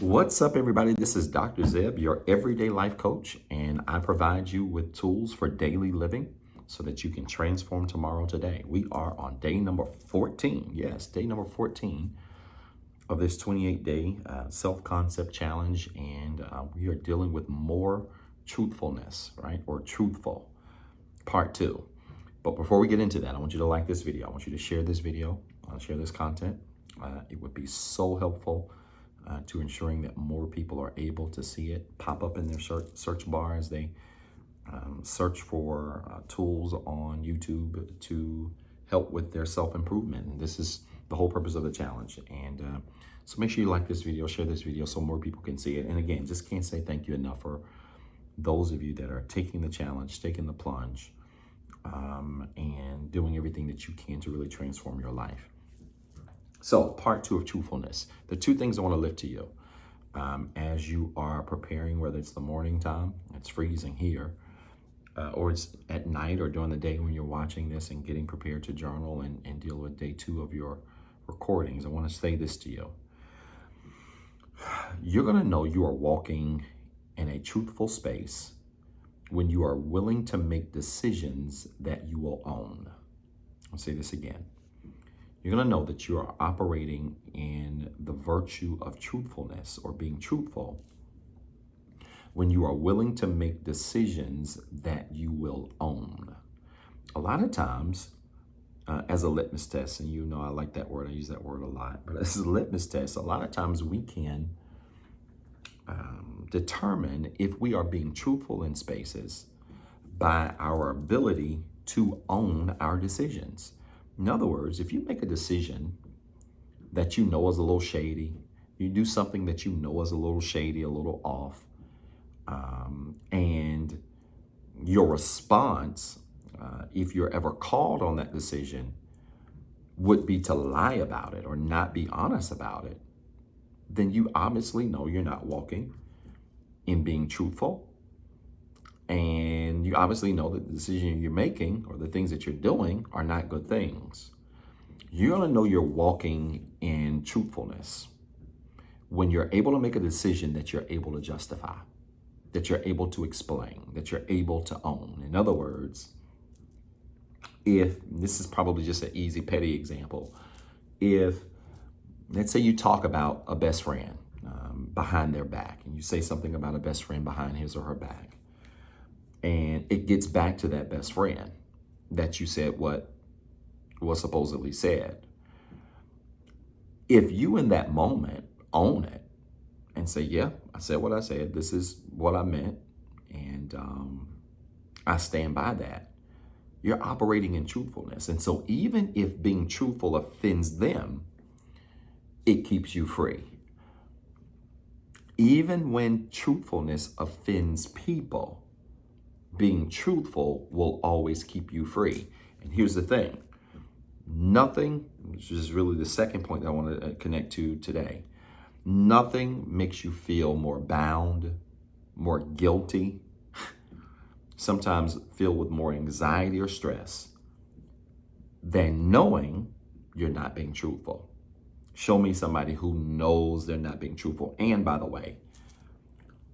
What's up, everybody? This is Dr. Zeb, your everyday life coach, and I provide you with tools for daily living so that you can transform tomorrow today. We are on day number 14. Yes, day number 14 of this 28-day self-concept challenge, and we are dealing with more truthfulness, right? Or truthful, part 2. But before we get into that, I want you to like this video. I want you to share this video, share this content. It would be so helpful to ensuring that more people are able to see it pop up in their search bar as they search for tools on YouTube to help with their self-improvement. And this is the whole purpose of the challenge. And so make sure you like this video, share this video so more people can see it. And again, just can't say thank you enough for those of you that are taking the challenge, taking the plunge, and doing everything that you can to really transform your life. So part 2 of truthfulness, the 2 things I want to lift to you as you are preparing, whether it's the morning time, it's freezing here, or it's at night or during the day when you're watching this and getting prepared to journal and deal with day 2 of your recordings. I want to say this to you. You're going to know you are walking in a truthful space when you are willing to make decisions that you will own. I'll say this again. You're going to know that you are operating in the virtue of truthfulness or being truthful when you are willing to make decisions that you will own. A lot of times, as a litmus test, and you know I like that word, I use that word a lot, but as a litmus test, a lot of times we can determine if we are being truthful in spaces by our ability to own our decisions. In other words, if you make a decision that you know is a little shady, you do something that you know is a little shady, a little off, and your response, if you're ever called on that decision, would be to lie about it or not be honest about it, then you obviously know you're not walking in being truthful. And you obviously know that the decision you're making or the things that you're doing are not good things. You're going to know you're walking in truthfulness when you're able to make a decision that you're able to justify, that you're able to explain, that you're able to own. In other words, if this is probably just an easy, petty example, if let's say you talk about a best friend behind their back, and you say something about a best friend behind his or her back, and it gets back to that best friend that you said what was supposedly said. If you in that moment own it and say, yeah, I said what I said, this is what I meant, and I stand by that, you're operating in truthfulness. And so even if being truthful offends them, it keeps you free. Even when truthfulness offends people, being truthful will always keep you free. And here's the thing. Nothing, which is really the second point that I want to connect to today, nothing makes you feel more bound, more guilty, sometimes filled with more anxiety or stress than knowing you're not being truthful. Show me somebody who knows they're not being truthful. And by the way,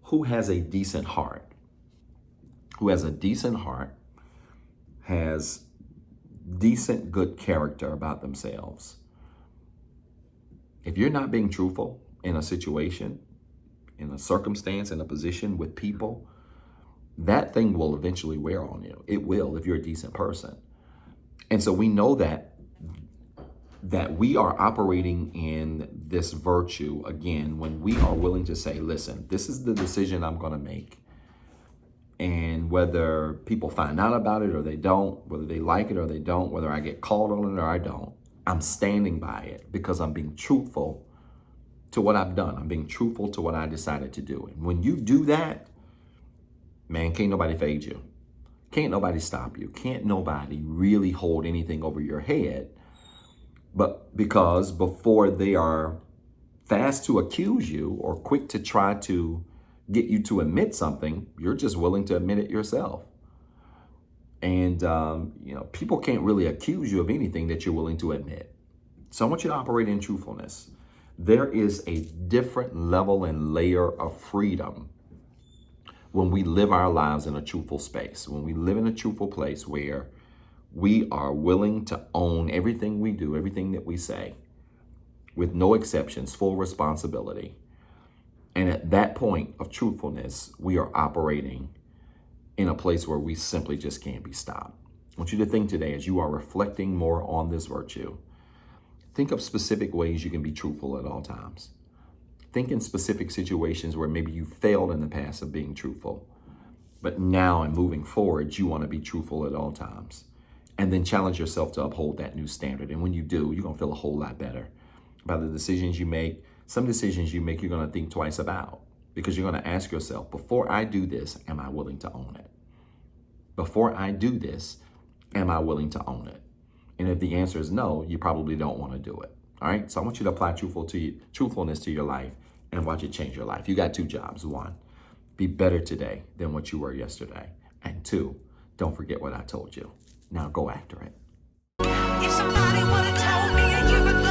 who has a decent heart? Who has a decent heart, has decent, good character about themselves. If you're not being truthful in a situation, in a circumstance, in a position with people, that thing will eventually wear on you. It will if you're a decent person. And so we know that we are operating in this virtue, again, when we are willing to say, listen, this is the decision I'm going to make. And whether people find out about it or they don't, whether they like it or they don't, whether I get called on it or I don't, I'm standing by it because I'm being truthful to what I've done. I'm being truthful to what I decided to do. And when you do that, man, can't nobody fade you. Can't nobody stop you. Can't nobody really hold anything over your head. But because before they are fast to accuse you or quick to try to get you to admit something, you're just willing to admit it yourself. And, people can't really accuse you of anything that you're willing to admit. So I want you to operate in truthfulness. There is a different level and layer of freedom when we live our lives in a truthful space, when we live in a truthful place where we are willing to own everything we do, everything that we say, with no exceptions, full responsibility. And at that point of truthfulness, we are operating in a place where we simply just can't be stopped. I want you to think today, as you are reflecting more on this virtue, think of specific ways you can be truthful at all times. Think in specific situations where maybe you failed in the past of being truthful, but now and moving forward, you want to be truthful at all times. And then challenge yourself to uphold that new standard. And when you do, you're going to feel a whole lot better about the decisions you make. Some decisions you make, you're going to think twice about, because you're going to ask yourself, before I do this, am I willing to own it? Before I do this, am I willing to own it? And if the answer is no, you probably don't want to do it. All right. So I want you to apply truthfulness to your life and watch it change your life. You got two jobs. One, be better today than what you were yesterday. And two, don't forget what I told you. Now go after it. If somebody would have told me a year ago